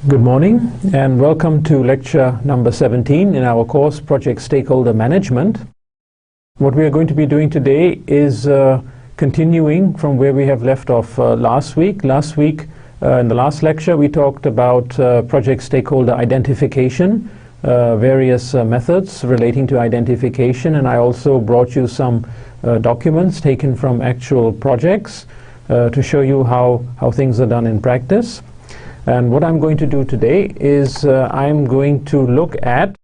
Good morning and welcome to lecture number 17 in our course Project Stakeholder Management. What we are going to be doing today is continuing from where we have left off last week. Last week in the last lecture we talked about project stakeholder identification, various methods relating to identification, and I also brought you some documents taken from actual projects to show you how things are done in practice. And what I'm going to do today is I'm going to look at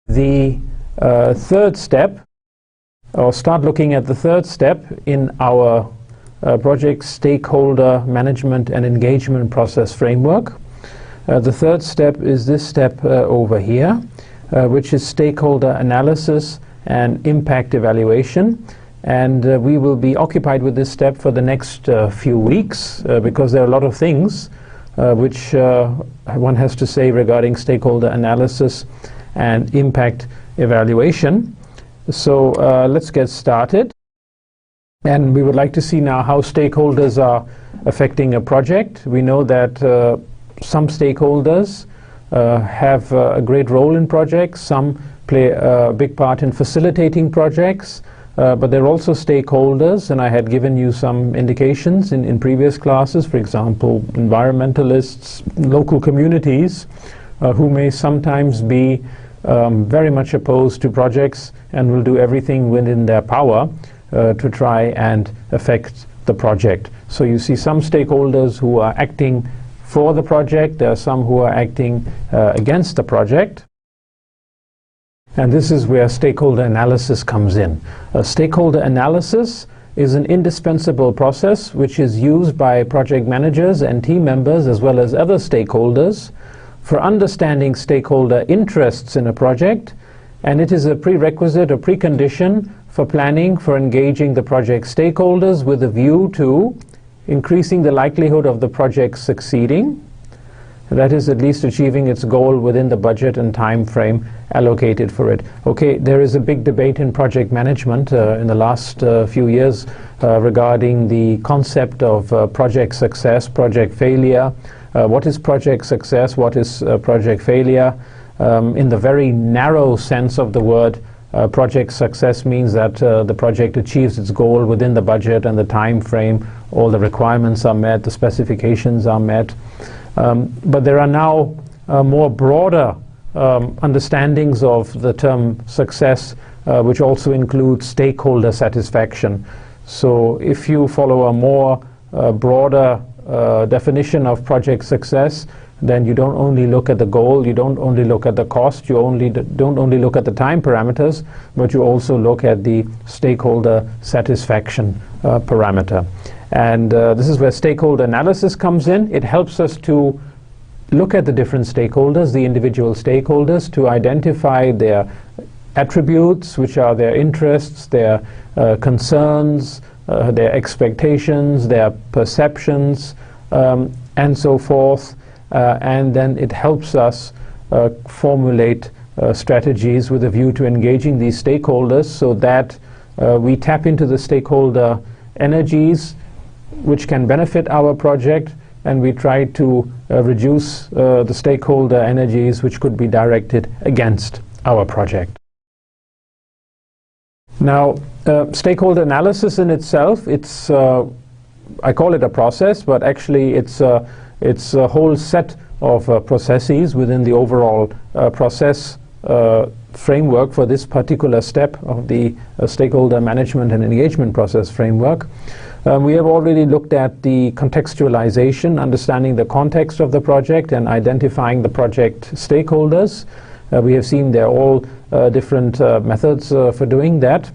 the third step, or start looking at the third step in our project stakeholder management and engagement process framework. The third step is this step over here, which is stakeholder analysis and impact evaluation. And we will be occupied with this step for the next few weeks because there are a lot of things which one has to say regarding stakeholder analysis and impact evaluation. So let's get started. And we would like to see now how stakeholders are affecting a project. We know that some stakeholders have a great role in projects. Some play a big part in facilitating projects. But there are also stakeholders, and I had given you some indications in previous classes, for example, environmentalists, local communities, who may sometimes be very much opposed to projects and will do everything within their power to try and affect the project. So you see some stakeholders who are acting for the project, there are some who are acting against the project. And this is where stakeholder analysis comes in. Stakeholder analysis is an indispensable process which is used by project managers and team members as well as other stakeholders for understanding stakeholder interests in a project, and it is a prerequisite or precondition for planning for engaging the project stakeholders with a view to increasing the likelihood of the project succeeding. That is, at least achieving its goal within the budget and time frame allocated for it. Okay, there is a big debate in project management in the last few years regarding the concept of project success, project failure. What is project success? What is project failure? In the very narrow sense of the word, project success means that the project achieves its goal within the budget and the time frame, all the requirements are met, the specifications are met. But there are now more broader understandings of the term success, which also include stakeholder satisfaction. So if you follow a more broader definition of project success, then you don't only look at the goal, you don't only look at the cost, you don't only look at the time parameters, but you also look at the stakeholder satisfaction parameter. And this is where stakeholder analysis comes in. It helps us to look at the different stakeholders, the individual stakeholders, to identify their attributes, which are their interests, their concerns, their expectations, their perceptions, and so forth. And then it helps us formulate strategies with a view to engaging these stakeholders so that we tap into the stakeholder energies which can benefit our project, and we try to reduce the stakeholder energies which could be directed against our project. Now, stakeholder analysis in itself, it's I call it a process, but actually it's a whole set of processes within the overall process framework for this particular step of the stakeholder management and engagement process framework. We have already looked at the contextualization, understanding the context of the project and identifying the project stakeholders. We have seen there are all different methods for doing that.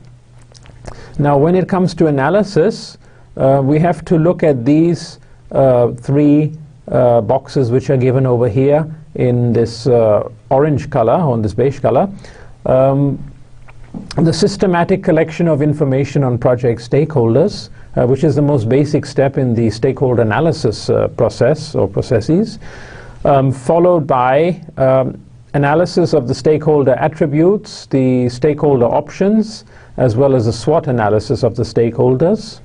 Now, when it comes to analysis, we have to look at these three boxes which are given over here in this orange color, on this beige color. The systematic collection of information on project stakeholders, which is the most basic step in the stakeholder analysis process or processes, followed by analysis of the stakeholder attributes, the stakeholder options, as well as a SWOT analysis of the stakeholders.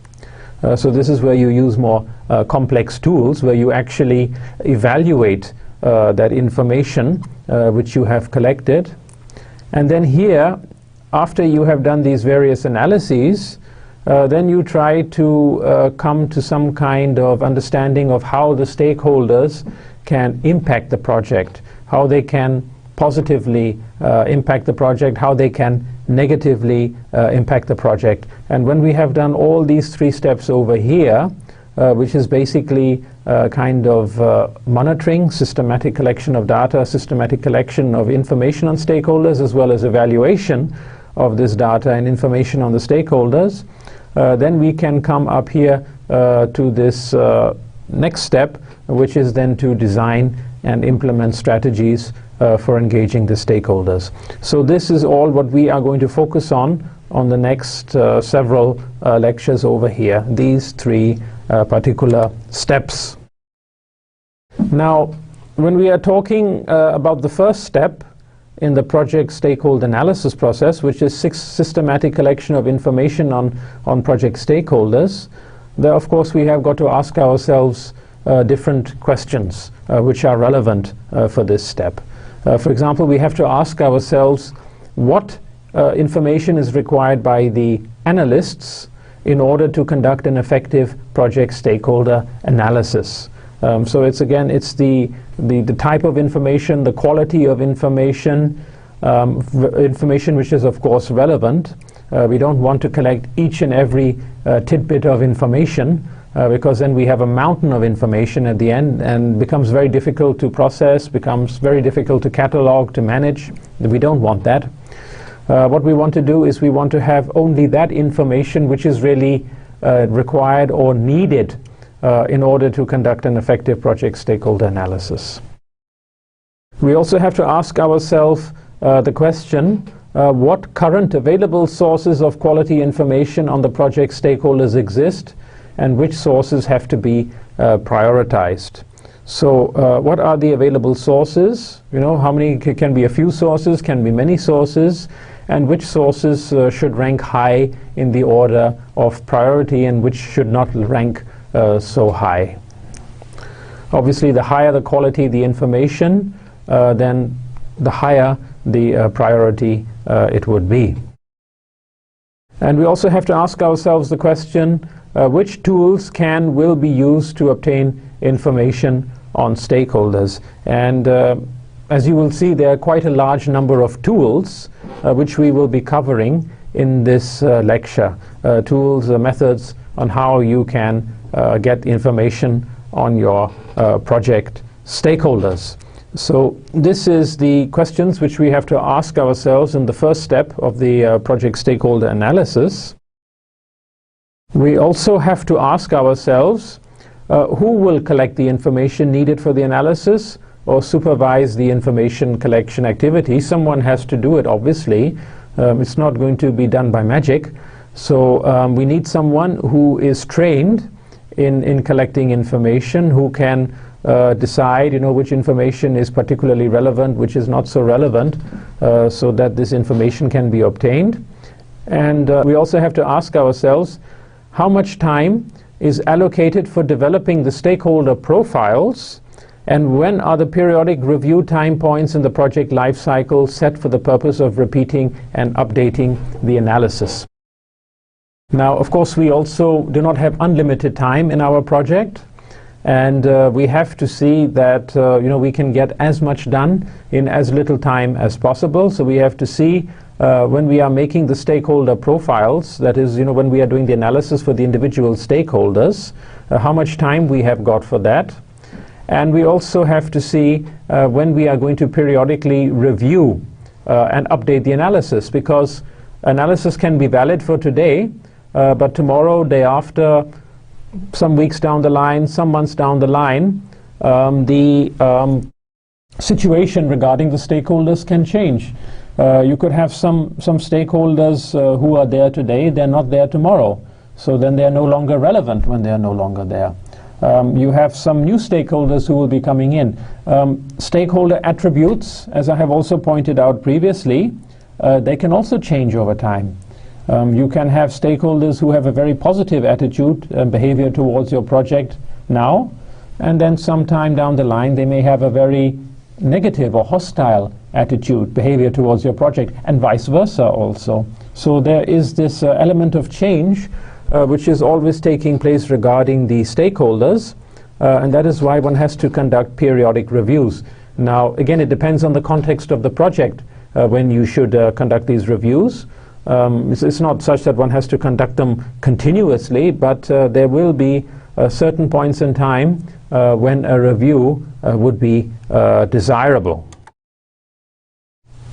So this is where you use more complex tools, where you actually evaluate that information which you have collected. And then here, after you have done these various analyses, then you try to come to some kind of understanding of how the stakeholders can impact the project, how they can positively impact the project, how they can negatively impact the project. And when we have done all these 3 steps over here, which is basically kind of monitoring, systematic collection of data, systematic collection of information on stakeholders, as well as evaluation of this data and information on the stakeholders, then we can come up here to this next step, which is then to design and implement strategies for engaging the stakeholders. So this is all what we are going to focus on the next several lectures over here, these 3 particular steps. Now, when we are talking about the first step in the project stakeholder analysis process, which is systematic collection of information on project stakeholders, there of course we have got to ask ourselves different questions which are relevant for this step. For example, we have to ask ourselves what information is required by the analysts in order to conduct an effective project stakeholder analysis. So it's the type of information, the quality of information, information which is of course relevant. We don't want to collect each and every tidbit of information because then we have a mountain of information at the end and becomes very difficult to process, becomes very difficult to catalog, to manage. We don't want that. What we want to do is we want to have only that information which is really required or needed in order to conduct an effective project stakeholder analysis. We also have to ask ourselves the question, what current available sources of quality information on the project stakeholders exist and which sources have to be prioritized. So what are the available sources? You know, how many can be a few sources, can be many sources, and which sources should rank high in the order of priority and which should not rank so high. Obviously, the higher the quality the information, then the higher the priority it would be. And we also have to ask ourselves the question, which tools will be used to obtain information on stakeholders. And as you will see, there are quite a large number of tools which we will be covering in this lecture. Tools, methods on how you can get information on your project stakeholders. So this is the questions which we have to ask ourselves in the first step of the project stakeholder analysis. We also have to ask ourselves who will collect the information needed for the analysis or supervise the information collection activity. Someone has to do it, obviously. It's not going to be done by magic. So we need someone who is trained in collecting information, who can decide, you know, which information is particularly relevant, which is not so relevant, so that this information can be obtained. And we also have to ask ourselves how much time is allocated for developing the stakeholder profiles, and when are the periodic review time points in the project life cycle set for the purpose of repeating and updating the analysis. Now, of course, we also do not have unlimited time in our project, and we have to see that we can get as much done in as little time as possible. So we have to see when we are making the stakeholder profiles, that is, when we are doing the analysis for the individual stakeholders, how much time we have got for that. And we also have to see when we are going to periodically review and update the analysis, because analysis can be valid for today, but tomorrow, day after, some weeks down the line, some months down the line, the situation regarding the stakeholders can change. You could have some stakeholders who are there today, they're not there tomorrow. So then they're no longer relevant when they're no longer there. You have some new stakeholders who will be coming in. Stakeholder attributes, as I have also pointed out previously, they can also change over time. You can have stakeholders who have a very positive attitude and behavior towards your project now, and then sometime down the line they may have a very negative or hostile attitude, behavior towards your project, and vice versa also. So there is this element of change which is always taking place regarding the stakeholders, and that is why one has to conduct periodic reviews. Now again, it depends on the context of the project when you should conduct these reviews. It's not such that one has to conduct them continuously, but there will be certain points in time when a review would be desirable.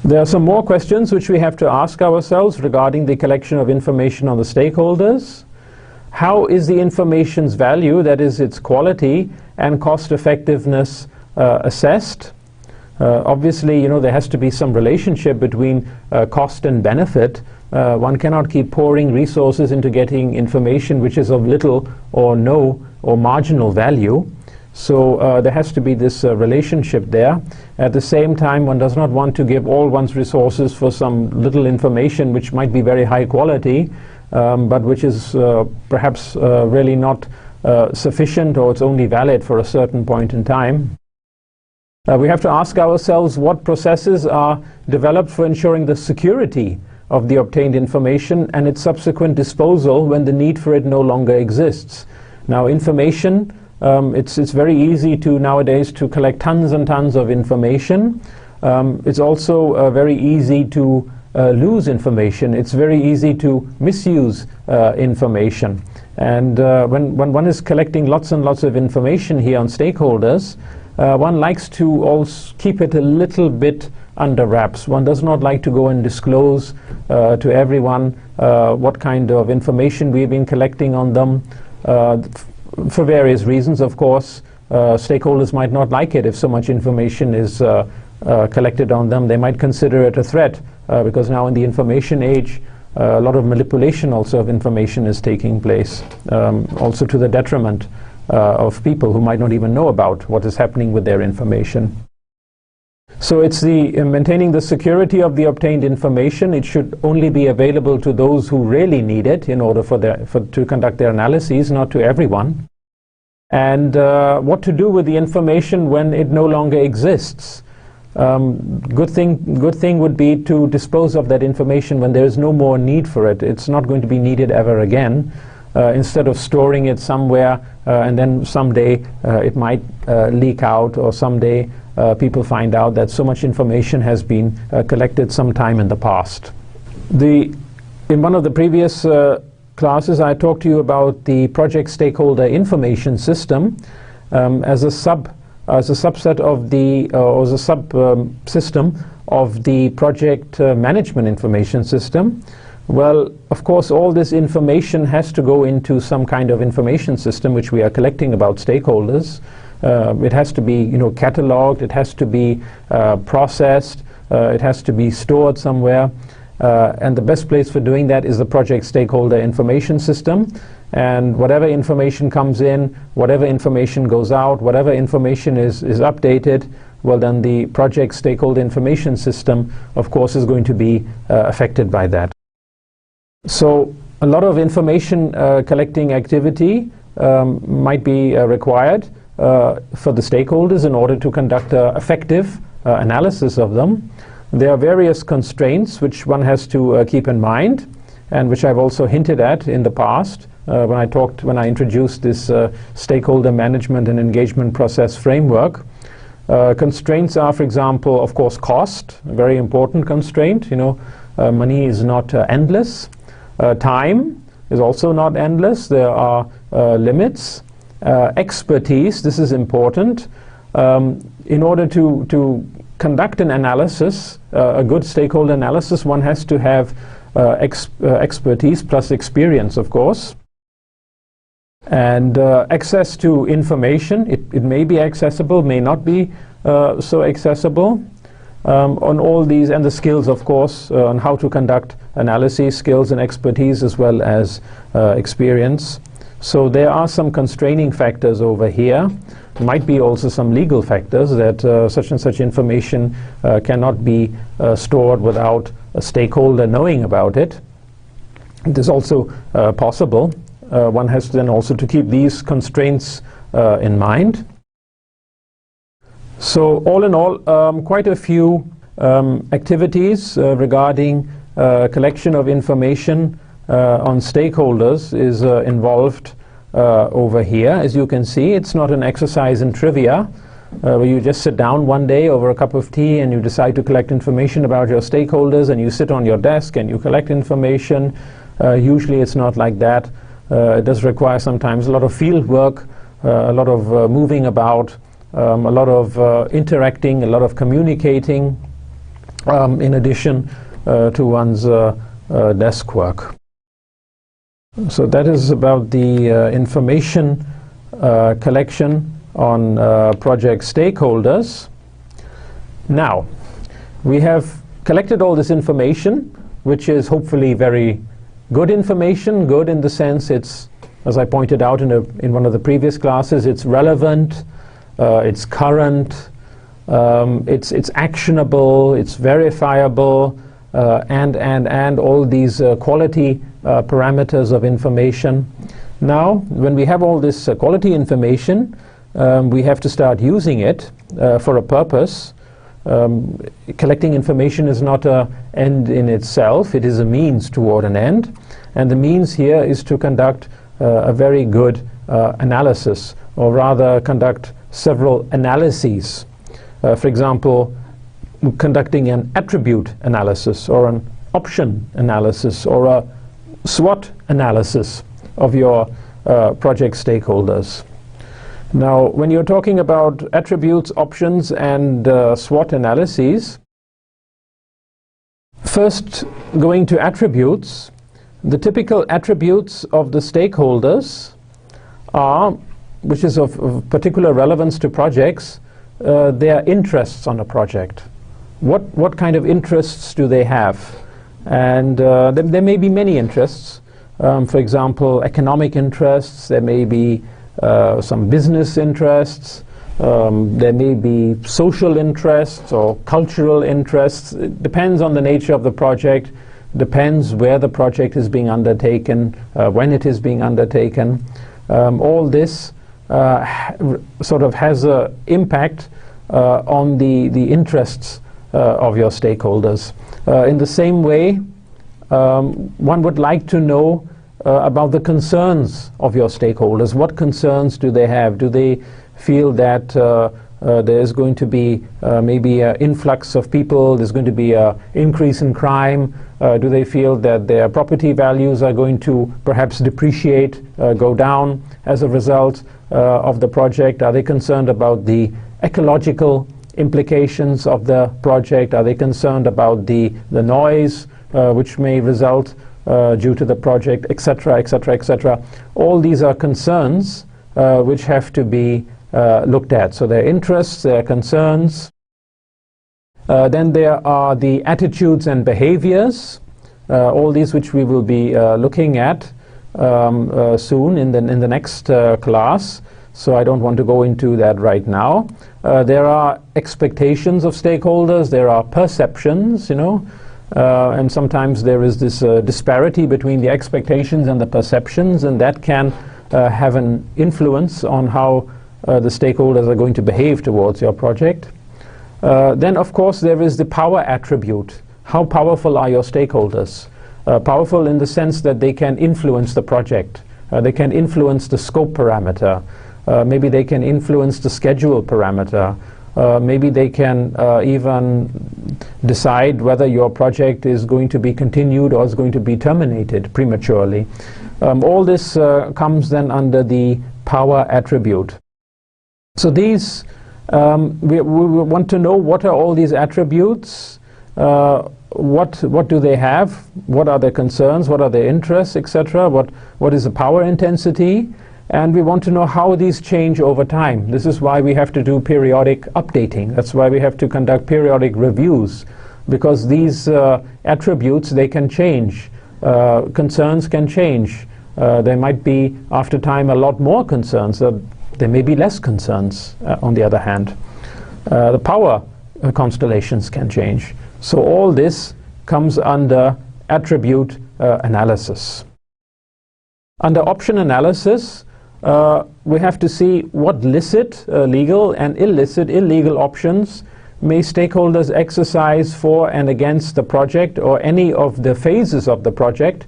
There are some more questions which we have to ask ourselves regarding the collection of information on the stakeholders. How is the information's value, that is its quality and cost effectiveness, assessed? Obviously, you know, there has to be some relationship between cost and benefit. One cannot keep pouring resources into getting information which is of little or no or marginal value. So there has to be this relationship there. At the same time, one does not want to give all one's resources for some little information which might be very high quality, but which is perhaps really not sufficient, or it's only valid for a certain point in time. We have to ask ourselves what processes are developed for ensuring the security of the obtained information and its subsequent disposal when the need for it no longer exists. Now, information, it's very easy to nowadays to collect tons and tons of information. It's also very easy to lose information. It's very easy to misuse information. And when one is collecting lots and lots of information here on stakeholders, one likes to also keep it a little bit under wraps. One does not like to go and disclose to everyone what kind of information we've been collecting on them, for various reasons, of course. Stakeholders might not like it if so much information is collected on them. They might consider it a threat, because now in the information age, a lot of manipulation also of information is taking place, also to the detriment of people who might not even know about what is happening with their information. So it's the maintaining the security of the obtained information. It should only be available to those who really need it in order to conduct their analyses, not to everyone. And what to do with the information when it no longer exists. Good thing would be to dispose of that information when there is no more need for it. It's not going to be needed ever again. Instead of storing it somewhere and then someday it might leak out, or someday people find out that so much information has been collected sometime in the past. In one of the previous classes, I talked to you about the project stakeholder information system as a subset of the, or as a sub-system of the project management information system. Well, of course, all this information has to go into some kind of information system which we are collecting about stakeholders. It has to be, you know, cataloged, it has to be processed, it has to be stored somewhere. And the best place for doing that is the project stakeholder information system. And whatever information comes in, whatever information goes out, whatever information is updated, well, then the project stakeholder information system, of course, is going to be affected by that. So a lot of information collecting activity might be required for the stakeholders in order to conduct effective analysis of them. There are various constraints which one has to keep in mind, and which I've also hinted at in the past when I introduced this stakeholder management and engagement process framework. Constraints are, for example, of course, cost, a very important constraint. You know, money is not endless. Time is also not endless. There are limits. Expertise, this is important. In order to conduct an analysis, a good stakeholder analysis, one has to have expertise plus experience, of course. And access to information, it may be accessible, may not be so accessible. On all these, and the skills, of course, on how to conduct analyses, skills and expertise, as well as experience. So there are some constraining factors over here. Might be also some legal factors that such and such information cannot be stored without a stakeholder knowing about it. It is also possible. One has then also to keep these constraints in mind. So all in all, quite a few activities regarding collection of information on stakeholders is involved over here. As you can see, it's not an exercise in trivia where you just sit down one day over a cup of tea and you decide to collect information about your stakeholders, and you sit on your desk and you collect information. Usually it's not like that. It does require sometimes a lot of field work, a lot of moving about, a lot of interacting, a lot of communicating, in addition to one's desk work. So that is about the information collection on project stakeholders. Now, we have collected all this information, which is hopefully very good information. Good in the sense it's, as I pointed out in one of the previous classes, it's relevant, it's current, it's actionable, it's verifiable, and all these quality parameters of information. Now, when we have all this quality information, we have to start using it for a purpose. Collecting information is not an end in itself, it is a means toward an end. And the means here is to conduct a very good analysis, or rather conduct several analyses. For example, conducting an attribute analysis, or an option analysis, or a SWOT analysis of your project stakeholders. Now, when you're talking about attributes, options, and SWOT analyses, first going to attributes, the typical attributes of the stakeholders are, which is of particular relevance to projects, their interests on a project. What kind of interests do they have? And there may be many interests. For example, economic interests, there may be some business interests, there may be social interests or cultural interests. It depends on the nature of the project, depends where the project is being undertaken, when it is being undertaken. All this sort of has an impact on the interests of your stakeholders. In the same way, one would like to know about the concerns of your stakeholders. What concerns do they have? Do they feel that there is going to be maybe an influx of people, there's going to be an increase in crime? Do they feel that their property values are going to perhaps depreciate, go down as a result of the project? Are they concerned about the ecological implications of the project? Are they concerned about the noise which may result due to the project, etc., etc., etc.? All these are concerns which have to be looked at. So their interests, their concerns. Then there are the attitudes and behaviors, all these which we will be looking at soon in the next class. So I don't want to go into that right now. There are expectations of stakeholders, there are perceptions, you know, and sometimes there is this disparity between the expectations and the perceptions, and that can have an influence on how the stakeholders are going to behave towards your project. Then, of course, there is the power attribute. How powerful are your stakeholders? Powerful in the sense that they can influence the project. They can influence the scope parameter. Maybe they can influence the schedule parameter. Maybe they can even decide whether your project is going to be continued or is going to be terminated prematurely. All this comes then under the power attribute. So these, we want to know what are all these attributes, what do they have, what are their concerns, what are their interests, etc., what is the power intensity, and we want to know how these change over time. This is why we have to do periodic updating. That's why we have to conduct periodic reviews, because these attributes, they can change. Concerns can change. There might be, after time, a lot more concerns. There may be less concerns, on the other hand. The power constellations can change. So all this comes under attribute analysis. Under option analysis, we have to see what licit, legal, and illicit, illegal options may stakeholders exercise for and against the project or any of the phases of the project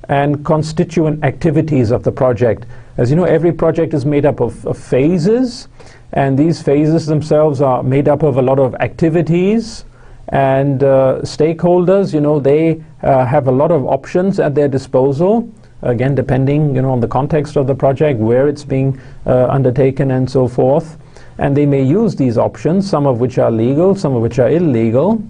and constituent activities of the project. As you know, every project is made up of phases, and these phases themselves are made up of a lot of activities, and stakeholders, you know, they have a lot of options at their disposal, again depending, you know, on the context of the project, where it's being undertaken and so forth. And they may use these options, some of which are legal, some of which are illegal.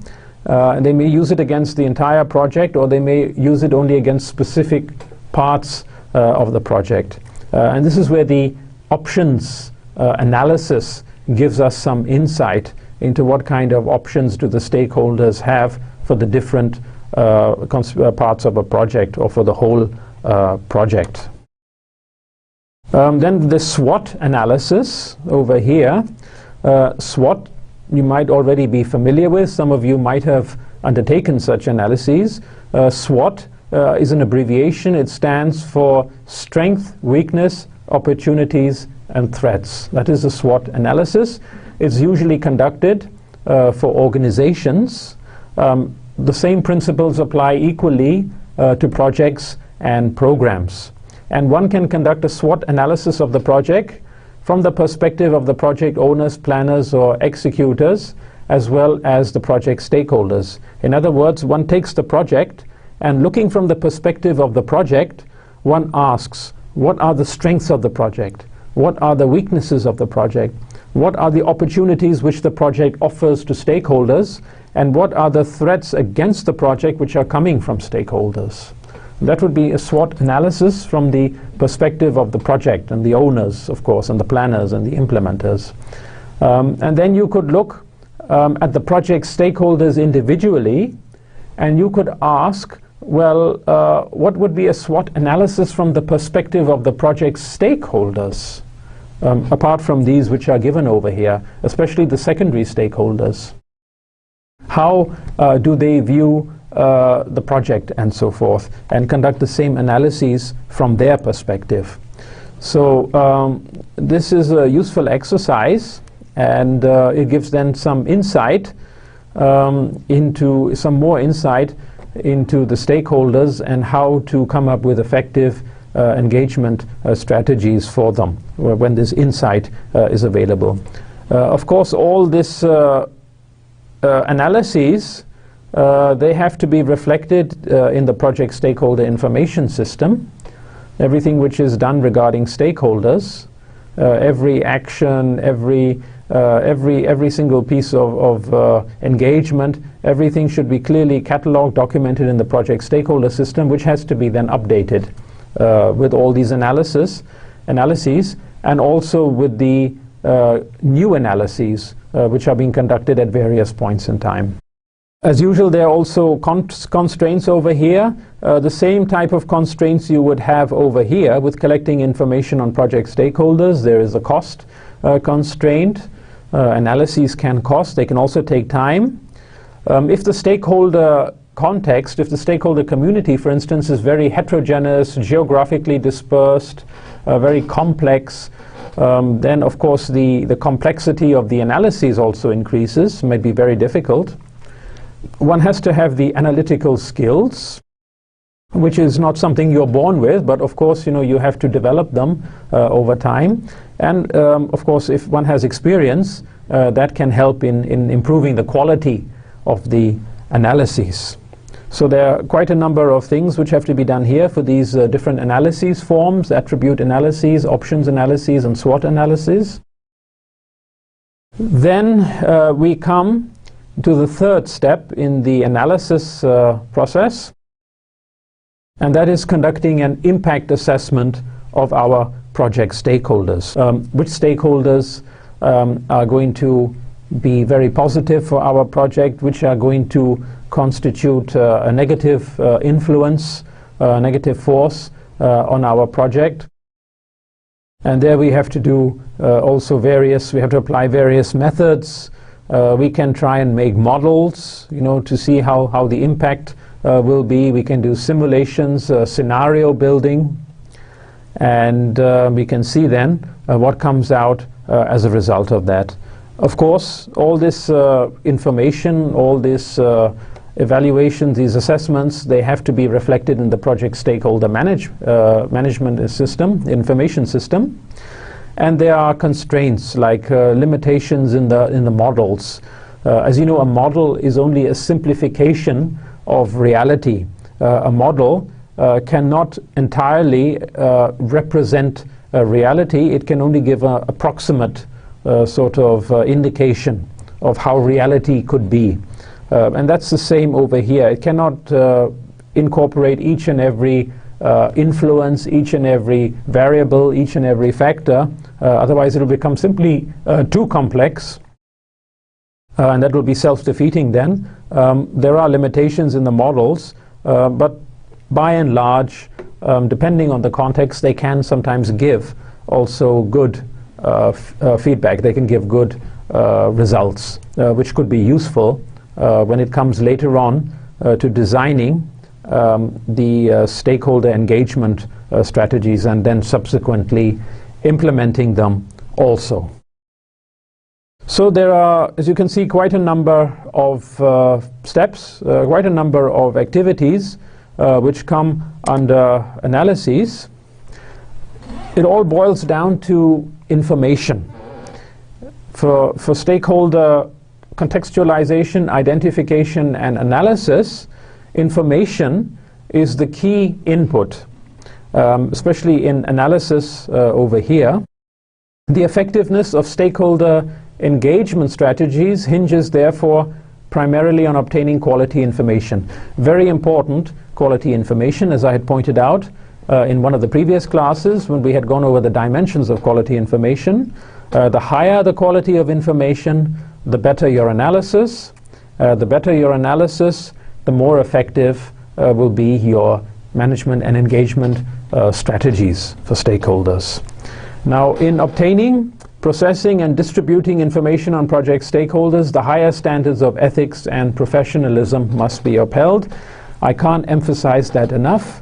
And they may use it against the entire project, or they may use it only against specific parts of the project. And this is where the options analysis gives us some insight into what kind of options do the stakeholders have for the different parts of a project or for the whole project. Then the SWOT analysis over here. SWOT you might already be familiar with. Some of you might have undertaken such analyses. SWOT is an abbreviation. It stands for strength, weakness, opportunities, and threats. That is a SWOT analysis. It's usually conducted for organizations. The same principles apply equally to projects and programs. And one can conduct a SWOT analysis of the project from the perspective of the project owners, planners, or executors, as well as the project stakeholders. In other words, one takes the project and, looking from the perspective of the project, one asks, what are the strengths of the project? What are the weaknesses of the project? What are the opportunities which the project offers to stakeholders? And what are the threats against the project which are coming from stakeholders? That would be a SWOT analysis from the perspective of the project and the owners, of course, and the planners and the implementers. And then you could look at the project stakeholders individually, and you could ask, well, what would be a SWOT analysis from the perspective of the project stakeholders, apart from these which are given over here, especially the secondary stakeholders? How do they view the project and so forth, and conduct the same analyses from their perspective? So this is a useful exercise, and it gives then some insight into more insight into the stakeholders and how to come up with effective engagement strategies for them when this insight is available. Of course, all this analyses, they have to be reflected in the project stakeholder information system. Everything which is done regarding stakeholders, every action, every single piece of engagement, everything should be clearly catalogued, documented in the project stakeholder system, which has to be then updated with all these analyses, and also with the new analyses which are being conducted at various points in time. As usual, there are also constraints over here, the same type of constraints you would have over here with collecting information on project stakeholders. There is a cost constraint. Analyses can cost, they can also take time. If the stakeholder context, if the stakeholder community, for instance, is very heterogeneous, geographically dispersed, very complex, then of course the complexity of the analyses also increases, might be very difficult. One has to have the analytical skills, which is not something you're born with, but of course, you know, you have to develop them over time. And of course, if one has experience, that can help in improving the quality of the analyses. So there are quite a number of things which have to be done here for these different analyses forms: attribute analyses, options analyses, and SWOT analyses. Then we come to the third step in the analysis process, and that is conducting an impact assessment of our project stakeholders. Which stakeholders are going to be very positive for our project, which are going to constitute a negative influence, a negative force on our project. And there we have to do we have to apply various methods. We can try and make models, you know, to see how the impact will be. We can do simulations, scenario building. and we can see then what comes out as a result of that. Of course, all this information, all this evaluation, these assessments, they have to be reflected in the project stakeholder management system, information system. And there are constraints like limitations in the models. As you know, a model is only a simplification of reality. A model cannot entirely represent reality. It can only give an approximate sort of indication of how reality could be. And that's the same over here. It cannot incorporate each and every influence, each and every variable, each and every factor. Otherwise it will become simply too complex, and that will be self-defeating then. There are limitations in the models, but by and large, depending on the context, they can sometimes give also good feedback. They can give good results, which could be useful when it comes later on to designing the stakeholder engagement strategies and then subsequently implementing them also. So there are, as you can see, quite a number of steps, quite a number of activities which come under analyses. It all boils down to information. For stakeholder contextualization, identification, and analysis, information is the key input, especially in analysis over here. The effectiveness of stakeholder engagement strategies hinges therefore primarily on obtaining quality information. Very important quality information, as I had pointed out in one of the previous classes when we had gone over the dimensions of quality information. The higher the quality of information, the better your analysis. The better your analysis, the more effective will be your management and engagement strategies for stakeholders. Now, in obtaining, processing, and distributing information on project stakeholders, the higher standards of ethics and professionalism must be upheld. I can't emphasize that enough.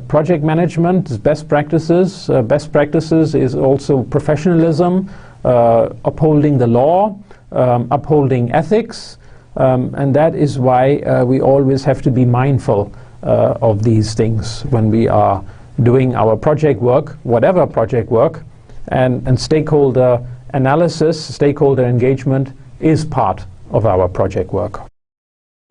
Project management is best practices. Best practices is also professionalism, upholding the law, upholding ethics, and that is why we always have to be mindful of these things when we are doing our project work, whatever project work, and stakeholder analysis, stakeholder engagement is part of our project work.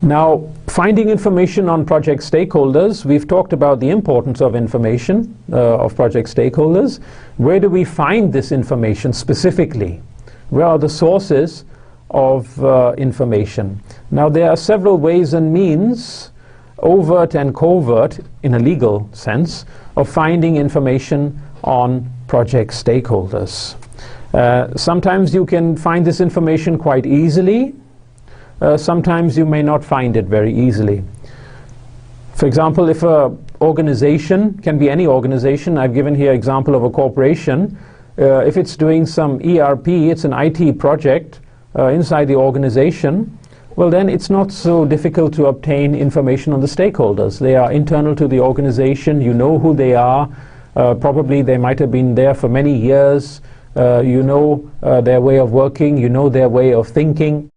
Now, finding information on project stakeholders, we've talked about the importance of information of project stakeholders. Where do we find this information specifically? Where are the sources of information? Now, there are several ways and means, overt and covert in a legal sense, of finding information on project stakeholders. Sometimes you can find this information quite easily. Sometimes you may not find it very easily. For example, if an organization, can be any organization, I've given here example of a corporation, if it's doing some ERP, it's an IT project inside the organization, well then it's not so difficult to obtain information on the stakeholders. They are internal to the organization, you know who they are, probably they might have been there for many years, you know their way of working, you know their way of thinking,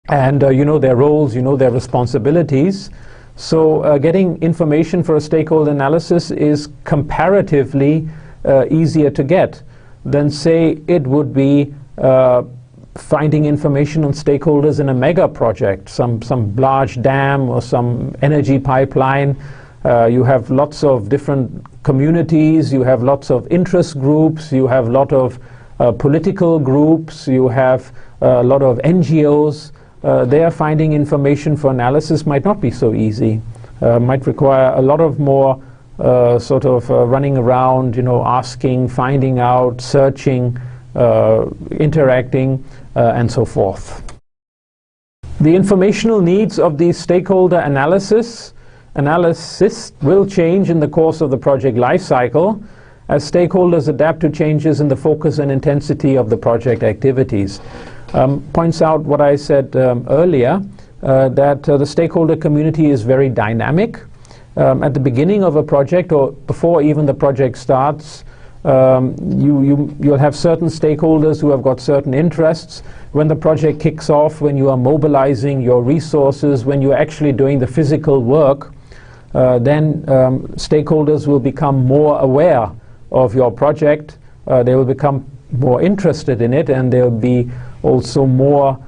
and you know their roles, you know their responsibilities. So getting information for a stakeholder analysis is comparatively easier to get than, say, it would be finding information on stakeholders in a mega project, some large dam or some energy pipeline. You have lots of different communities, you have lots of interest groups, you have a lot of political groups, you have a lot of NGOs. Their finding information for analysis might not be so easy, might require a lot of more sort of running around, you know, asking, finding out, searching, interacting, and so forth. The informational needs of the stakeholder analysis will change in the course of the project life cycle as stakeholders adapt to changes in the focus and intensity of the project activities. Points out what I said earlier, that the stakeholder community is very dynamic. at the beginning of a project or before even the project starts, you'll have certain stakeholders who have got certain interests. When the project kicks off, when you are mobilizing your resources, when you're actually doing the physical work, then stakeholders will become more aware of your project. They will become more interested in it, and they'll be also more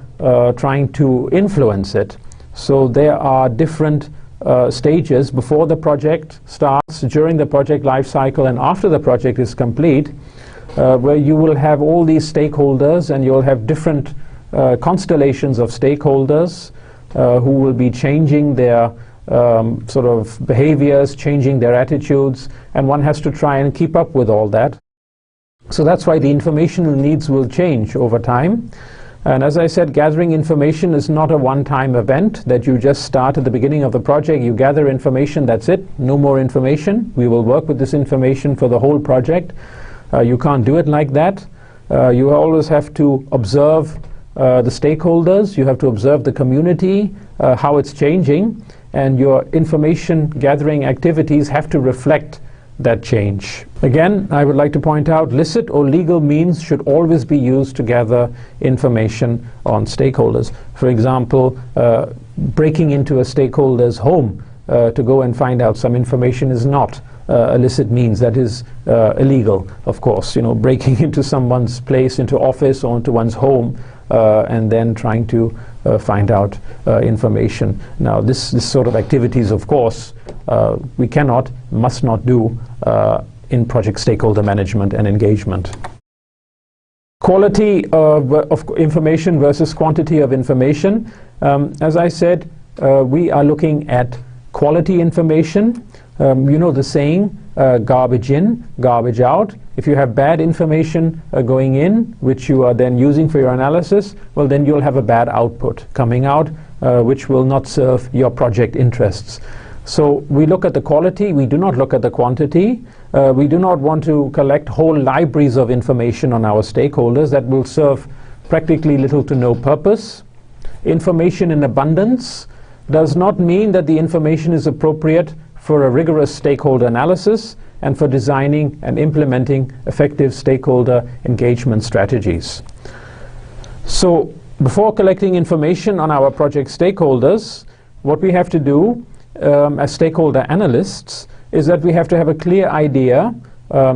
trying to influence it. So there are different stages before the project starts, during the project life cycle, and after the project is complete, where you will have all these stakeholders, and you'll have different constellations of stakeholders who will be changing their sort of behaviors, changing their attitudes, and one has to try and keep up with all that. So that's why the informational needs will change over time. And as I said, gathering information is not a one-time event that you just start at the beginning of the project. You gather information, that's it, no more information. We will work with this information for the whole project. You can't do it like that. You always have to observe the stakeholders, you have to observe the community, how it's changing, and your information gathering activities have to reflect that change. Again, I would like to point out, licit or legal means should always be used to gather information on stakeholders. For example, breaking into a stakeholder's home to go and find out some information is not illicit means. That is illegal, of course. You know, breaking into someone's place, into office or into one's home, and then trying to find out information. Now, this sort of activities, of course, we cannot, must not do in project stakeholder management and engagement. Quality of information versus quantity of information. As I said, we are looking at quality information. You know the saying, garbage in, garbage out. If you have bad information going in, which you are then using for your analysis, well, then you'll have a bad output coming out, which will not serve your project interests. So we look at the quality, we do not look at the quantity. We do not want to collect whole libraries of information on our stakeholders that will serve practically little to no purpose. Information in abundance does not mean that the information is appropriate for a rigorous stakeholder analysis and for designing and implementing effective stakeholder engagement strategies. So before collecting information on our project stakeholders, what we have to do as stakeholder analysts is that we have to have a clear idea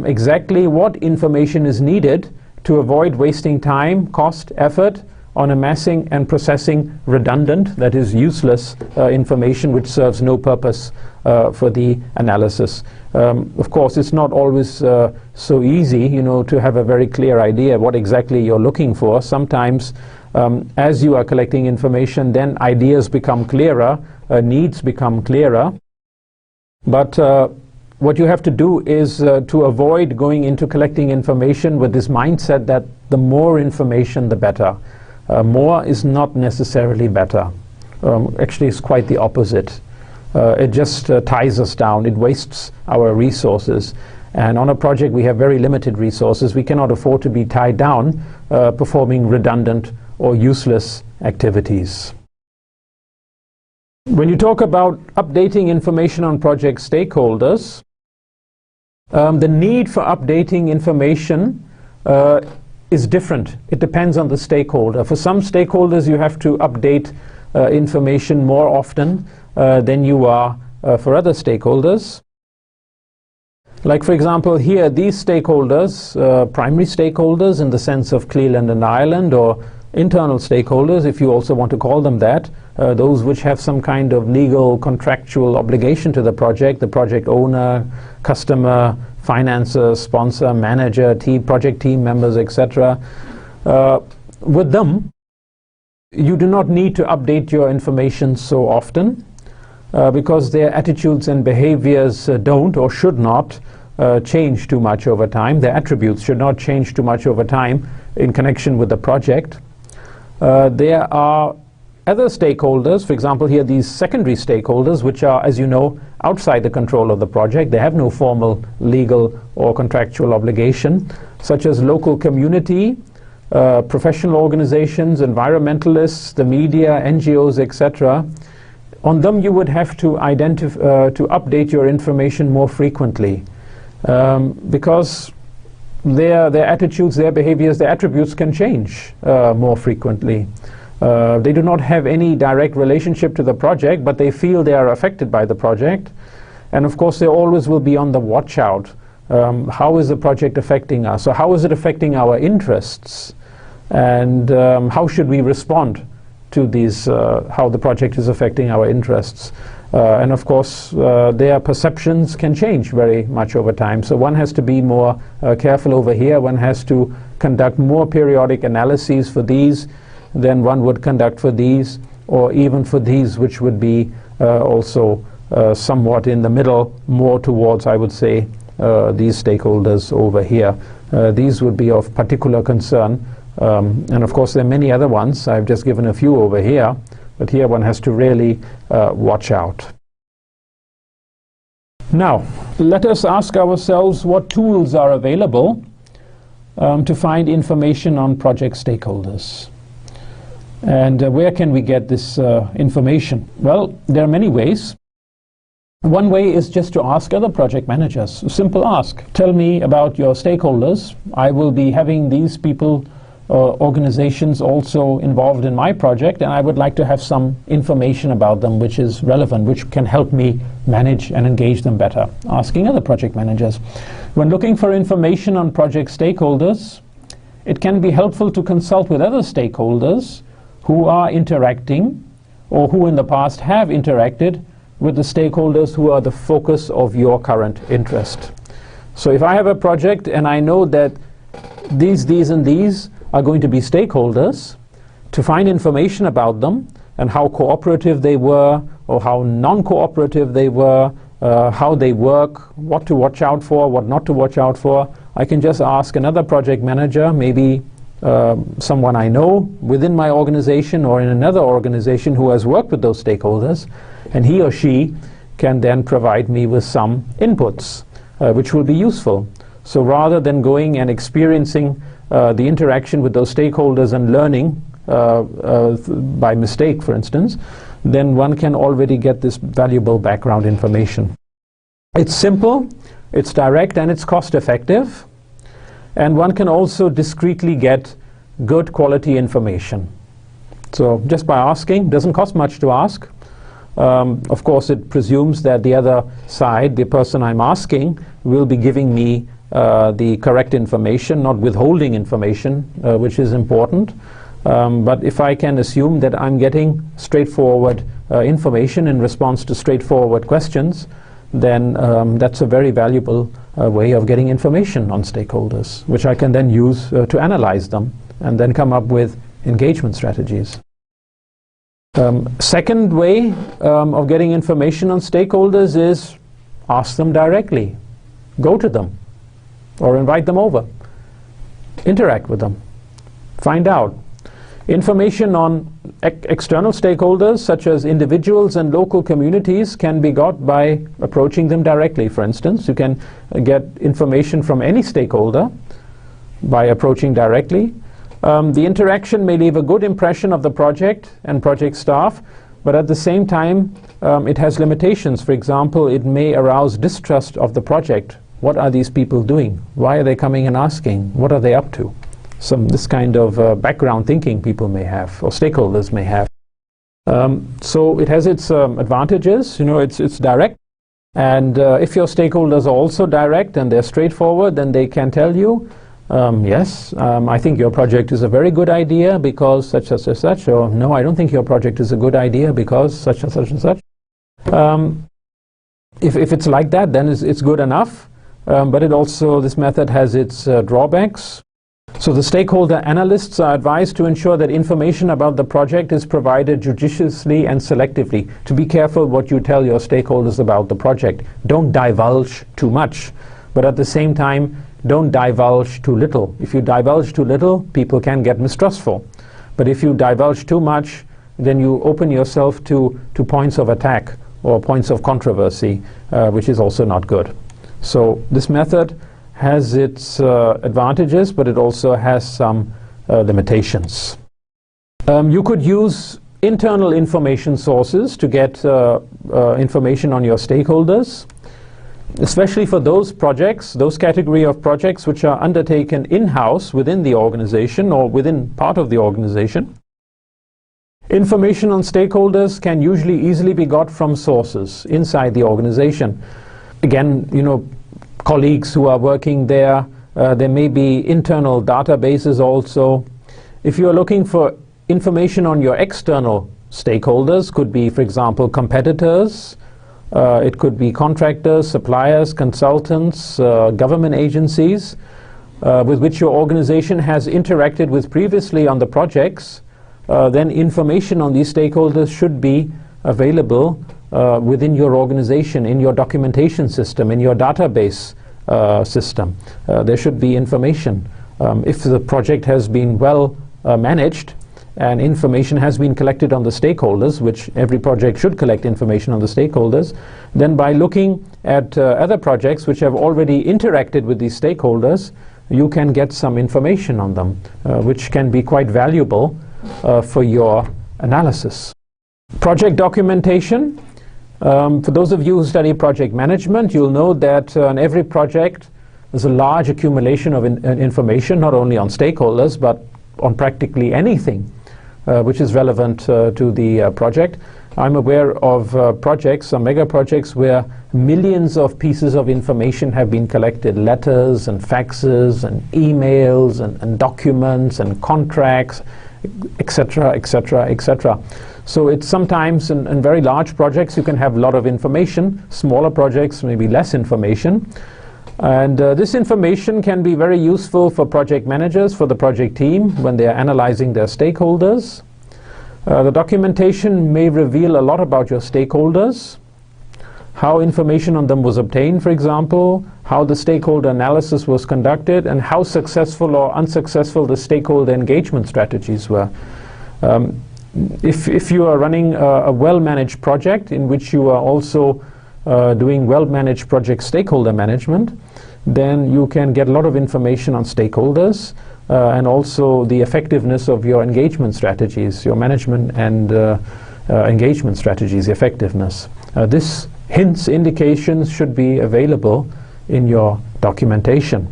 exactly what information is needed to avoid wasting time, cost, effort on amassing and processing redundant, that is useless information which serves no purpose for the analysis. Of course, it's not always so easy, you know, to have a very clear idea what exactly you're looking for. Sometimes as you are collecting information, then ideas become clearer, needs become clearer. But what you have to do is to avoid going into collecting information with this mindset that the more information, the better. More is not necessarily better. Actually, it's quite the opposite. It just ties us down. It wastes our resources. And on a project, we have very limited resources. We cannot afford to be tied down performing redundant or useless activities. When you talk about updating information on project stakeholders, the need for updating information is different. It depends on the stakeholder. For some stakeholders, you have to update information more often than you are for other stakeholders. Like, for example, here, these stakeholders, primary stakeholders in the sense of Cleland and Ireland, or internal stakeholders, if you also want to call them that, those which have some kind of legal contractual obligation to the project owner, customer, financer, sponsor, manager, project team members, etc. With them, you do not need to update your information so often because their attitudes and behaviors don't or should not change too much over time. Their attributes should not change too much over time in connection with the project. There are other stakeholders, for example here these secondary stakeholders, which are, as you know, outside the control of the project. They have no formal legal or contractual obligation, such as local community, professional organizations, environmentalists, the media, NGOs, etc. on them you would have to to update your information more frequently, because their attitudes, their behaviors, their attributes can change more frequently. They do not have any direct relationship to the project, but they feel they are affected by the project. And of course, they always will be on the watch out. How is the project affecting us? So how is it affecting our interests? And how should we respond to these, how the project is affecting our interests? And of course, their perceptions can change very much over time. So one has to be more careful over here. One has to conduct more periodic analyses for these than one would conduct for these, or even for these which would be also somewhat in the middle, more towards, I would say, these stakeholders over here. These would be of particular concern. And of course, there are many other ones. I've just given a few over here. But here one has to really watch out. Now, let us ask ourselves what tools are available to find information on project stakeholders. And where can we get this information? Well, there are many ways. One way is just to ask other project managers. A simple ask. Tell me about your stakeholders. I will be having these people organizations also involved in my project, and I would like to have some information about them which is relevant, which can help me manage and engage them better. Asking other project managers. When looking for information on project stakeholders, it can be helpful to consult with other stakeholders who are interacting or who in the past have interacted with the stakeholders who are the focus of your current interest. So if I have a project and I know that these and these are going to be stakeholders, to find information about them and how cooperative they were or how non-cooperative they were, how they work, what to watch out for, what not to watch out for, I can just ask another project manager, maybe someone I know within my organization or in another organization who has worked with those stakeholders, and he or she can then provide me with some inputs which will be useful. So rather than going and experiencing the interaction with those stakeholders and learning by mistake, for instance, then one can already get this valuable background information. It's simple, it's direct, and it's cost effective. And one can also discreetly get good quality information. So just by asking, doesn't cost much to ask. Of course, it presumes that the other side, the person I'm asking, will be giving me the correct information, not withholding information, which is important. But if I can assume that I'm getting straightforward information in response to straightforward questions, then that's a very valuable way of getting information on stakeholders, which I can then use to analyze them and then come up with engagement strategies. Second way of getting information on stakeholders is ask them directly. Go to them or invite them over. Interact with them. Find out. Information on external stakeholders, such as individuals and local communities, can be got by approaching them directly. For instance, you can get information from any stakeholder by approaching directly. The interaction may leave a good impression of the project and project staff, but at the same time, it has limitations. For example, it may arouse distrust of the project. What are these people doing? Why are they coming and asking? What are they up to? This kind of background thinking people may have, or stakeholders may have. So it has its advantages. You know, it's direct. And if your stakeholders are also direct and they're straightforward, then they can tell you, yes, I think your project is a very good idea because such and such, or no, I don't think your project is a good idea because such and such and such. If it's like that, then it's good enough. But it also, this method has its drawbacks. So the stakeholder analysts are advised to ensure that information about the project is provided judiciously and selectively. To be careful what you tell your stakeholders about the project. Don't divulge too much, but at the same time, don't divulge too little. If you divulge too little, people can get mistrustful. But if you divulge too much, then you open yourself to points of attack or points of controversy, which is also not good. So this method has its advantages, but it also has some limitations. You could use internal information sources to get information on your stakeholders, especially for those projects, those category of projects which are undertaken in-house within the organization or within part of the organization. Information on stakeholders can usually easily be got from sources inside the organization. Again, you know, colleagues who are working there, there may be internal databases also. If you are looking for information on your external stakeholders, could be, for example, competitors, it could be contractors, suppliers, consultants, government agencies with which your organization has interacted with previously on the projects, then information on these stakeholders should be available within your organization, in your documentation system, in your database system. There should be information. If the project has been well managed and information has been collected on the stakeholders, which every project should collect information on the stakeholders, then by looking at other projects which have already interacted with these stakeholders, you can get some information on them, which can be quite valuable for your analysis. Project documentation. For those of you who study project management, you'll know that on every project there's a large accumulation of information, not only on stakeholders, but on practically anything which is relevant to the project. I'm aware of projects, some mega projects, where millions of pieces of information have been collected, letters and faxes and emails and documents and contracts, etc., etc., etc. So it's sometimes in very large projects you can have a lot of information, smaller projects maybe less information. And this information can be very useful for project managers, for the project team when they are analyzing their stakeholders. The documentation may reveal a lot about your stakeholders, how information on them was obtained, for example, how the stakeholder analysis was conducted, and how successful or unsuccessful the stakeholder engagement strategies were. If you are running a well-managed project in which you are also doing well-managed project stakeholder management, then you can get a lot of information on stakeholders and also the effectiveness of your engagement strategies, your management and engagement strategies, the effectiveness. This hints, indications should be available in your documentation.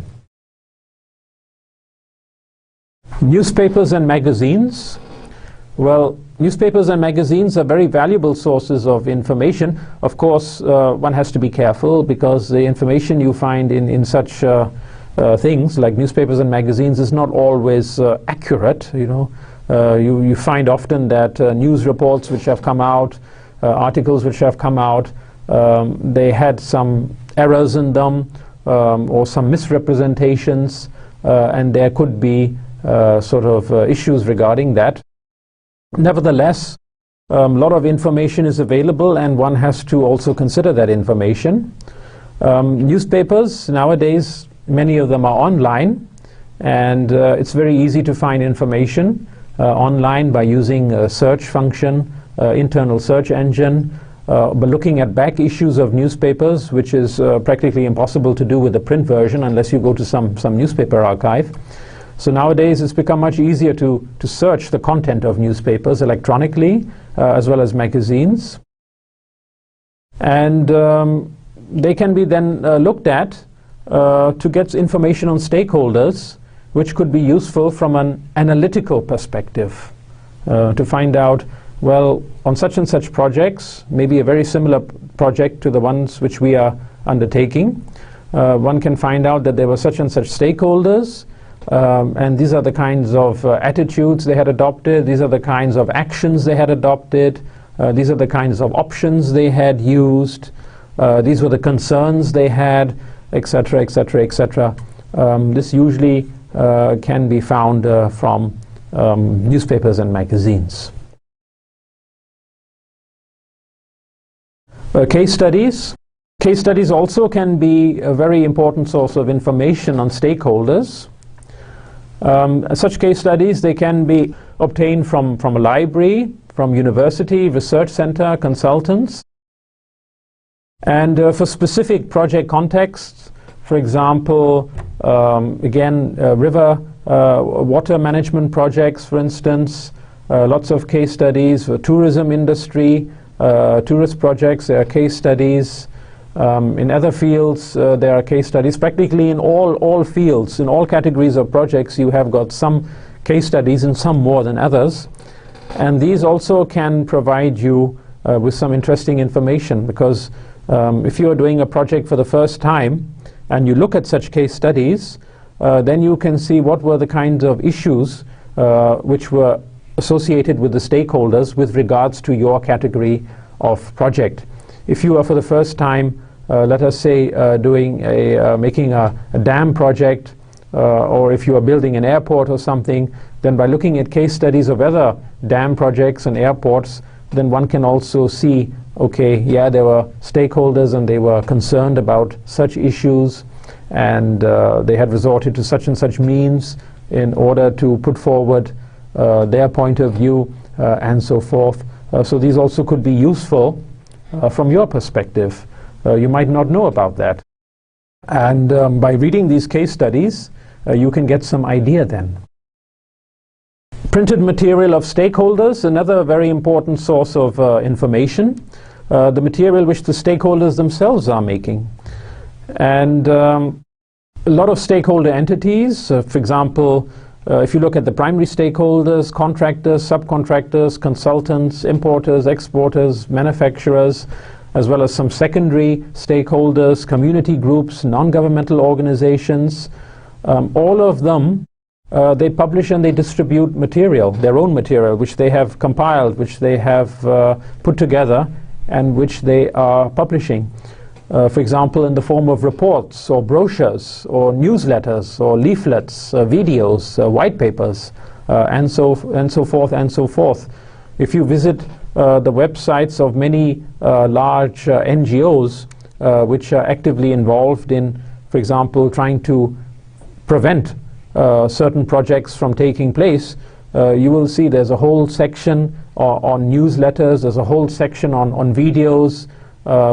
Newspapers and magazines. Well, newspapers and magazines are very valuable sources of information. Of course, one has to be careful because the information you find in such things like newspapers and magazines is not always accurate. You know, you find often that news reports which have come out, articles which have come out, they had some errors in them or some misrepresentations, and there could be sort of issues regarding that. Nevertheless, a lot of information is available and one has to also consider that information. Newspapers nowadays, many of them are online, and it's very easy to find information online by using a search function, internal search engine, but looking at back issues of newspapers, which is practically impossible to do with the print version unless you go to some newspaper archive. So nowadays it's become much easier to search the content of newspapers electronically as well as magazines. And they can be then looked at to get information on stakeholders, which could be useful from an analytical perspective to find out, well, on such and such projects, maybe a very similar project to the ones which we are undertaking, one can find out that there were such and such stakeholders, and these are the kinds of attitudes they had adopted, these are the kinds of actions they had adopted, these are the kinds of options they had used, these were the concerns they had, etc., etc., etc. This usually can be found from newspapers and magazines. Case studies. Case studies also can be a very important source of information on stakeholders. Such case studies, they can be obtained from a library, from university, research center, consultants. And for specific project contexts, for example, again, river water management projects, for instance, lots of case studies for tourism industry, tourist projects. There are case studies. In other fields, there are case studies. Practically in all fields, in all categories of projects, you have got some case studies and some more than others. And these also can provide you with some interesting information, because if you are doing a project for the first time and you look at such case studies, then you can see what were the kinds of issues which were associated with the stakeholders with regards to your category of project. If you are for the first time, let us say, making a dam project, or if you are building an airport or something, then by looking at case studies of other dam projects and airports, then one can also see, okay, yeah, there were stakeholders and they were concerned about such issues, and they had resorted to such and such means in order to put forward their point of view, and so forth. So these also could be useful from your perspective. You might not know about that. And by reading these case studies, you can get some idea then. Printed material of stakeholders, another very important source of information. The material which the stakeholders themselves are making. And a lot of stakeholder entities, for example, if you look at the primary stakeholders, contractors, subcontractors, consultants, importers, exporters, manufacturers, as well as some secondary stakeholders, community groups, non-governmental organizations, all of them, they publish and they distribute material, their own material, which they have compiled, which they have put together, and which they are publishing. For example, in the form of reports or brochures or newsletters or leaflets, videos, white papers, and so forth and so forth. If you visit the websites of many large NGOs which are actively involved in, for example, trying to prevent certain projects from taking place, you will see there's a whole section on newsletters, there's a whole section on videos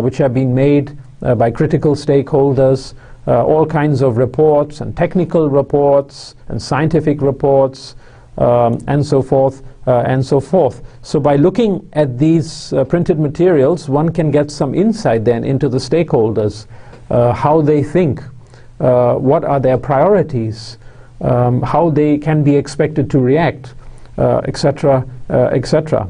which are being made by critical stakeholders, all kinds of reports and technical reports and scientific reports, and so forth and so forth. So by looking at these printed materials, one can get some insight then into the stakeholders, how they think, what are their priorities, how they can be expected to react, etc., etc.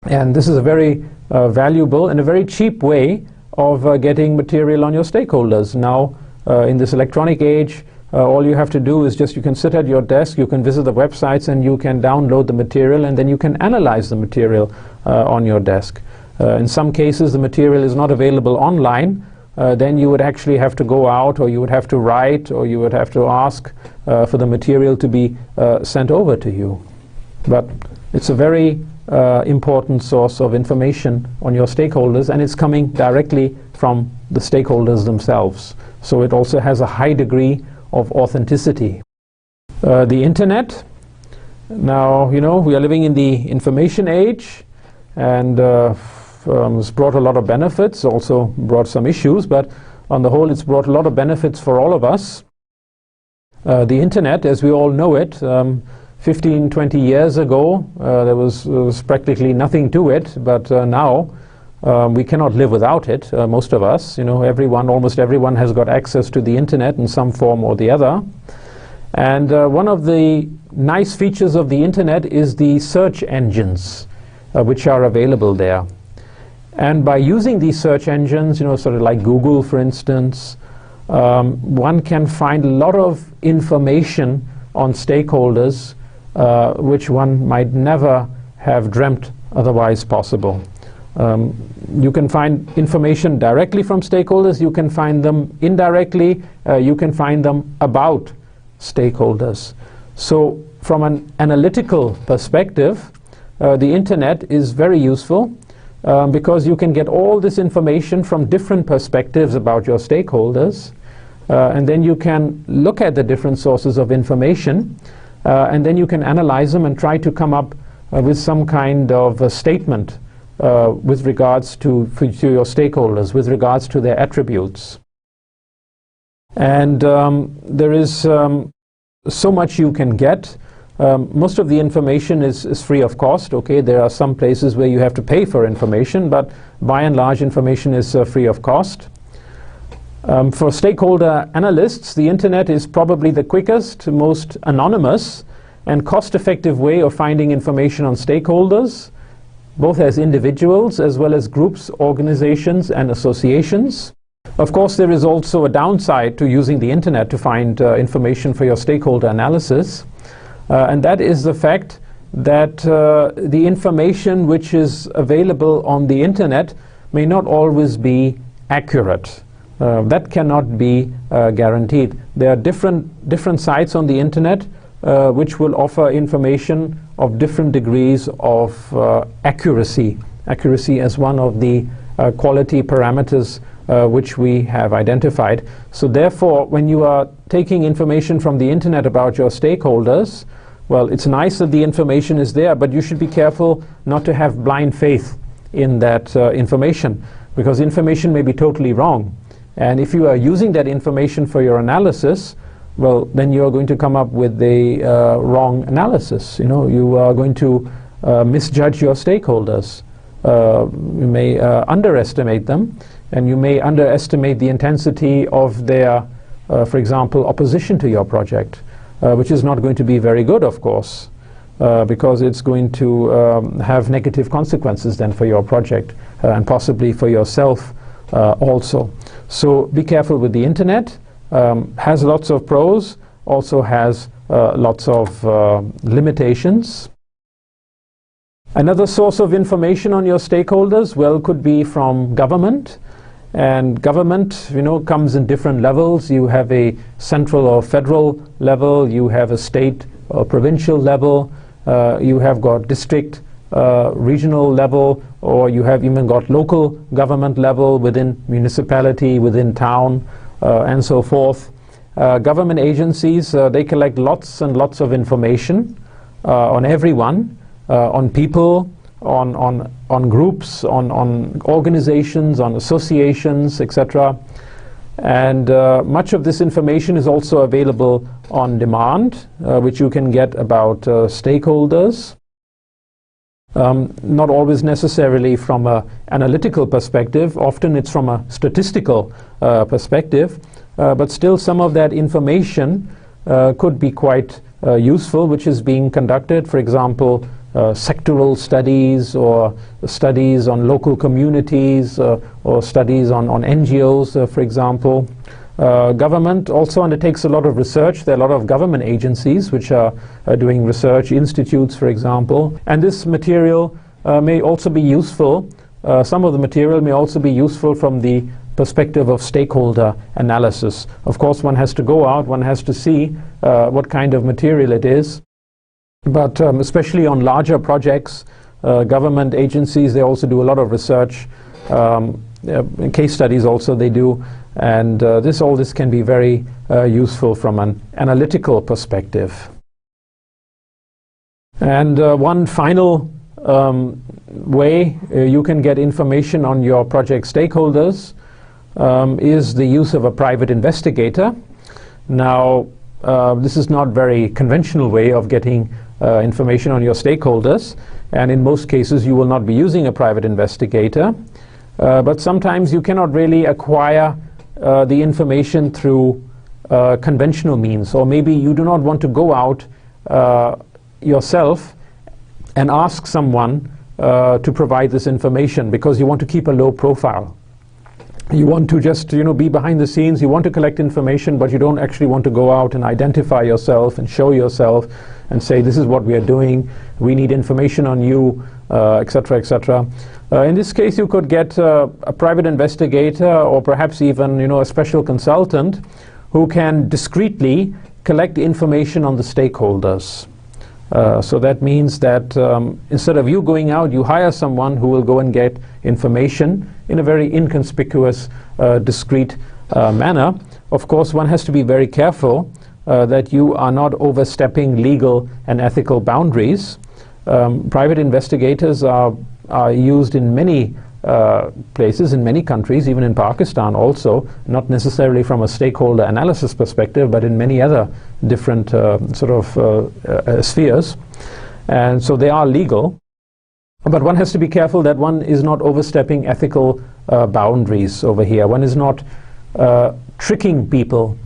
And this is a very valuable and a very cheap way of getting material on your stakeholders. Now, in this electronic age, all you have to do is you can sit at your desk, you can visit the websites, and you can download the material, and then you can analyze the material on your desk. In some cases, the material is not available online. Then you would actually have to go out, or you would have to write, or you would have to ask for the material to be sent over to you. But it's a very important source of information on your stakeholders, and it's coming directly from the stakeholders themselves. So it also has a high degree of authenticity. The internet. Now, you know, we are living in the information age, and it's brought a lot of benefits, also brought some issues, but on the whole it's brought a lot of benefits for all of us. The internet, as we all know it, 15, 20 years ago, there was practically nothing to it, but now we cannot live without it, most of us. You know, almost everyone has got access to the internet in some form or the other. And one of the nice features of the internet is the search engines which are available there. And by using these search engines, you know, sort of like Google, for instance, one can find a lot of information on stakeholders which one might never have dreamt otherwise possible. You can find information directly from stakeholders, you can find them indirectly, you can find them about stakeholders. So from an analytical perspective, the internet is very useful because you can get all this information from different perspectives about your stakeholders, and then you can look at the different sources of information, and then you can analyze them and try to come up with some kind of a statement with regards to your stakeholders, with regards to their attributes. And there is so much you can get Most of the information is free of cost. Okay, there are some places where you have to pay for information, but by and large information is free of cost. For stakeholder analysts, the internet is probably the quickest, most anonymous and cost-effective way of finding information on stakeholders, both as individuals as well as groups, organizations and associations. Of course, there is also a downside to using the internet to find information for your stakeholder analysis, and that is the fact that the information which is available on the internet may not always be accurate. That cannot be guaranteed. There are different sites on the internet which will offer information of different degrees of accuracy. Accuracy as one of the quality parameters which we have identified. So therefore, when you are taking information from the internet about your stakeholders, well, it's nice that the information is there, but you should be careful not to have blind faith in that information, because information may be totally wrong. And if you are using that information for your analysis, well, then you are going to come up with a wrong analysis. You know, you are going to misjudge your stakeholders. You may underestimate them, and you may underestimate the intensity of their, for example, opposition to your project, which is not going to be very good, of course, because it's going to have negative consequences then for your project and possibly for yourself also. So be careful with the internet. Has lots of pros, also has lots of limitations. Another source of information on your stakeholders, well, could be from government. And government, you know, comes in different levels. You have a central or federal level, you have a state or provincial level, you have got district, regional level, or you have even got local government level within municipality, within town, and so forth. Government agencies, they collect lots and lots of information on everyone, on people, on groups, on organizations, on associations, etc. And much of this information is also available on demand, which you can get about stakeholders. Not always necessarily from an analytical perspective. Often it's from a statistical perspective, but still some of that information could be quite useful, which is being conducted. For example, sectoral studies, or studies on local communities, or studies on NGOs, for example. Government also undertakes a lot of research. There are a lot of government agencies which are doing research, institutes, for example. And this material may also be useful. Some of the material may also be useful from the perspective of stakeholder analysis. Of course, one has to go out, one has to see what kind of material it is. But especially on larger projects, government agencies, they also do a lot of research. Case studies also they do. And all this can be very useful from an analytical perspective. And one final way you can get information on your project stakeholders is the use of a private investigator. Now, this is not very conventional way of getting information on your stakeholders, and in most cases you will not be using a private investigator. But sometimes you cannot really acquire the information through conventional means, or maybe you do not want to go out yourself and ask someone to provide this information because you want to keep a low profile. You want to just, be behind the scenes. You want to collect information, but you don't actually want to go out and identify yourself and show yourself and say, this is what we are doing. We need information on you, etc., etc. In this case, you could get a private investigator, or perhaps even, a special consultant who can discreetly collect information on the stakeholders. So that means that instead of you going out, you hire someone who will go and get information in a very inconspicuous, discreet manner. Of course, one has to be very careful that you are not overstepping legal and ethical boundaries. Private investigators are used in many places, in many countries, even in Pakistan also, not necessarily from a stakeholder analysis perspective, but in many other different spheres. And so they are legal. But one has to be careful that one is not overstepping ethical boundaries over here. One is not tricking people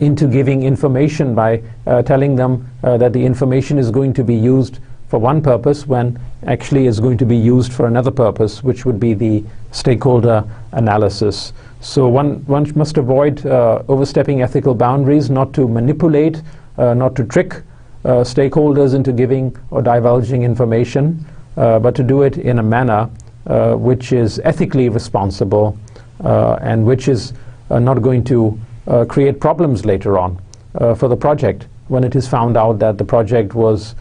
into giving information by telling them that the information is going to be used for one purpose when actually is going to be used for another purpose, which would be the stakeholder analysis. So one must avoid overstepping ethical boundaries, not to manipulate, not to trick stakeholders into giving or divulging information, but to do it in a manner which is ethically responsible and which is not going to create problems later on for the project when it is found out that the project was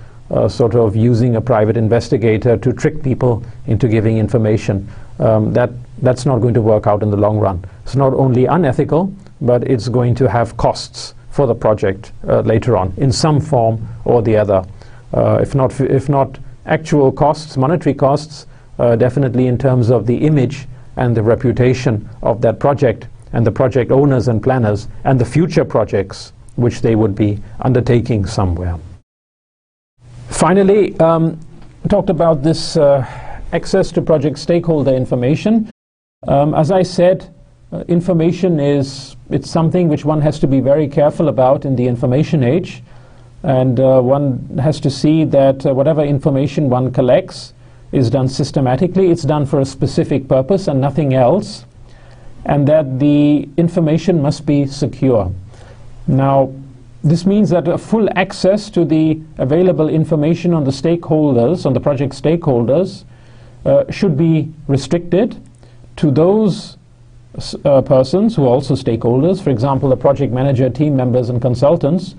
sort of using a private investigator to trick people into giving information. That's not going to work out in the long run. It's not only unethical, but it's going to have costs for the project later on in some form or the other. If not actual costs, monetary costs, definitely in terms of the image and the reputation of that project and the project owners and planners and the future projects which they would be undertaking somewhere. Finally, talked about this access to project stakeholder information. As I said, information it's something which one has to be very careful about in the information age, and one has to see that whatever information one collects is done systematically. It's done for a specific purpose and nothing else, and that the information must be secure. Now, this means that a full access to the available information on the stakeholders, on the project stakeholders, should be restricted to those persons who are also stakeholders, for example, the project manager, team members and consultants,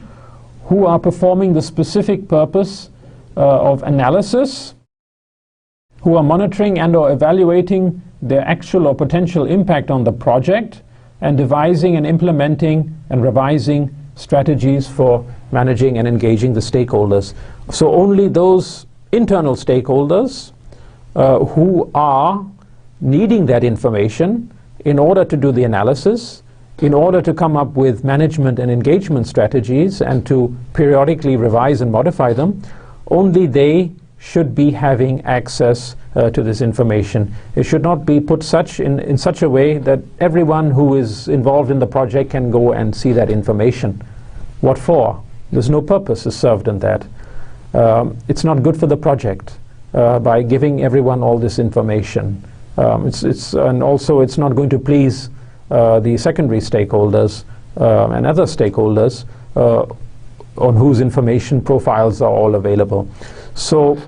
who are performing the specific purpose of analysis, who are monitoring and or evaluating the actual or potential impact on the project, and devising and implementing and revising strategies for managing and engaging the stakeholders. So only those internal stakeholders who are needing that information in order to do the analysis, in order to come up with management and engagement strategies and to periodically revise and modify them, only they should be having access to this information. It should not be put in such a way that everyone who is involved in the project can go and see that information. What for? There's no purpose is served in that. It's not good for the project by giving everyone all this information. And also it's not going to please the secondary stakeholders and other stakeholders on whose information profiles are all available. So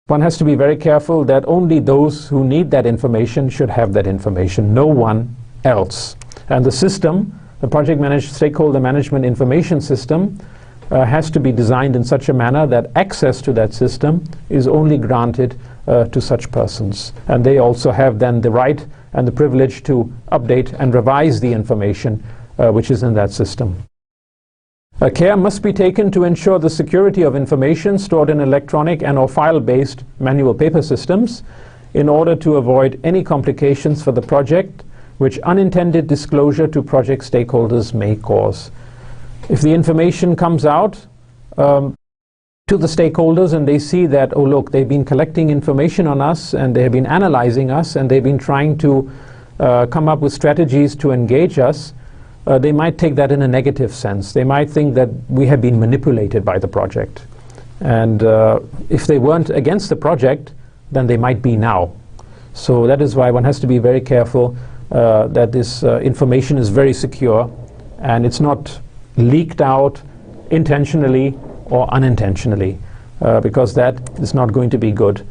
one has to be very careful that only those who need that information should have that information, no one else. And the system, the project stakeholder management information system, has to be designed in such a manner that access to that system is only granted to such persons. And they also have then the right and the privilege to update and revise the information which is in that system. Care must be taken to ensure the security of information stored in electronic and or file-based manual paper systems in order to avoid any complications for the project which unintended disclosure to project stakeholders may cause. If the information comes out to the stakeholders and they see that, oh look, they've been collecting information on us and they have been analyzing us and they've been trying to come up with strategies to engage us, they might take that in a negative sense. They might think that we have been manipulated by the project. And if they weren't against the project, then they might be now. So that is why one has to be very careful that this information is very secure and it's not leaked out intentionally or unintentionally, because that is not going to be good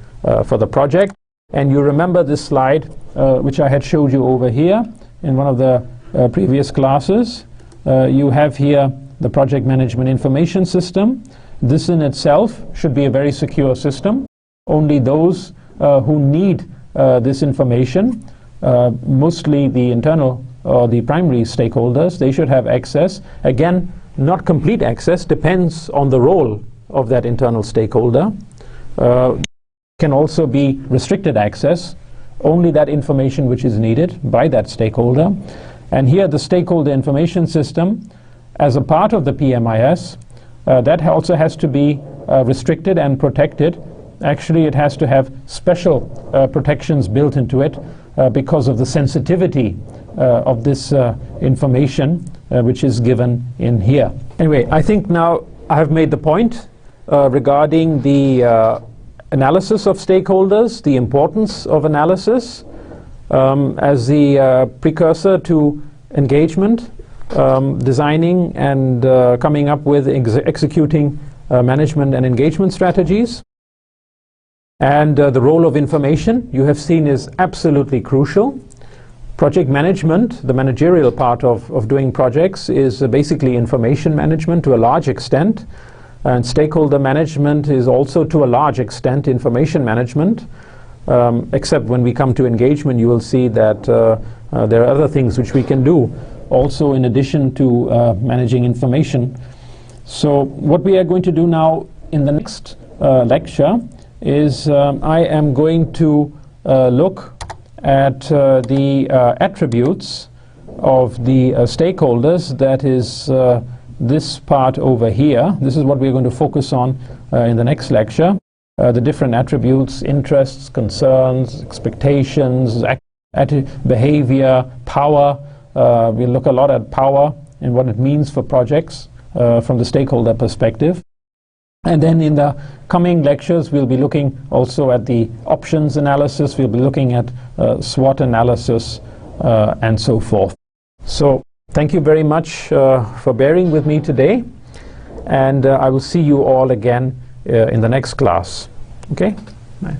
for the project. And you remember this slide which I had showed you over here in one of the previous classes. You have here the project management information system. This in itself should be a very secure system. Only those who need this information, mostly the internal or the primary stakeholders, they should have access. Again, not complete access, depends on the role of that internal stakeholder. Can also be restricted access only that information which is needed by that stakeholder. And here the stakeholder information system, as a part of the PMIS, that also has to be restricted and protected. Actually, it has to have special protections built into it because of the sensitivity of this information which is given in here. Anyway, I think now I have made the point regarding the analysis of stakeholders, the importance of analysis as the precursor to engagement, designing and coming up with executing management and engagement strategies. And the role of information, you have seen, is absolutely crucial. Project management, the managerial part of doing projects, is basically information management to a large extent. And stakeholder management is also to a large extent information management. Except when we come to engagement, you will see that there are other things which we can do also in addition to managing information. So what we are going to do now in the next lecture is I am going to look at the attributes of the stakeholders, that is this part over here. This is what we're going to focus on in the next lecture. The different attributes, interests, concerns, expectations, behavior, power. We'll look a lot at power and what it means for projects from the stakeholder perspective. And then in the coming lectures, we'll be looking also at the options analysis. We'll be looking at SWOT analysis and so forth. So thank you very much for bearing with me today. And I will see you all again in the next class. Okay? Bye.